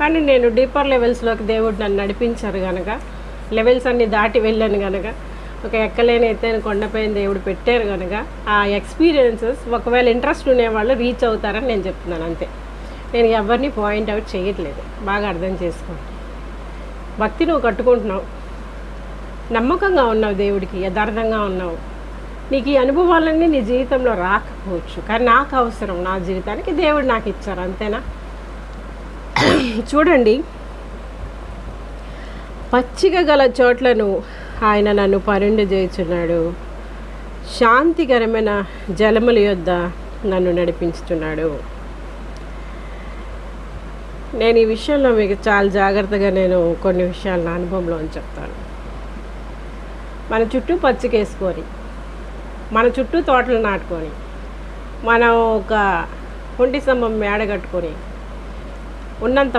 కానీ నేను డీపర్ లెవెల్స్లోకి దేవుడు నన్ను నడిపించారు కనుక, లెవెల్స్ అన్నీ దాటి వెళ్ళాను కనుక, ఒక ఎక్కలేని ఎత్తైన కొండపైన దేవుడు పెట్టారు కనుక, ఆ ఎక్స్పీరియన్సెస్ ఒకవేళ ఇంట్రెస్ట్ ఉండేవాళ్ళు రీచ్ అవుతారని నేను చెప్తున్నాను అంతే. నేను ఎవరిని పాయింట్ అవుట్ చేయట్లేదు. బాగా అర్థం చేసుకోండి. భక్తి నువ్వు కట్టుకుంటున్నావు, నమ్మకంగా ఉన్నావు, దేవుడికి యథార్థంగా ఉన్నావు. నీకు ఈ అనుభవాలన్నీ నీ జీవితంలో రాకపోవచ్చు, కానీ నాకు అవసరం, నా జీవితానికి దేవుడు నాకు ఇచ్చారు, అంతేనా? చూడండి, పచ్చిక గల చోట్లను ఆయన నన్ను పరుండజేయుచున్నాడు, శాంతికరమైన జలముల యొద్ద నన్ను నడిపించుతున్నాడు. నేను ఈ విషయంలో మీకు చాలా జాగ్రత్తగా నేను కొన్ని విషయాలు నా అనుభవంలో చెప్తాను. మన చుట్టూ పచ్చికేసుకొని, మన చుట్టూ తోటలు నాటుకొని, మనం ఒక ఒంటి స్తంభం మేడ కట్టుకొని ఉన్నంత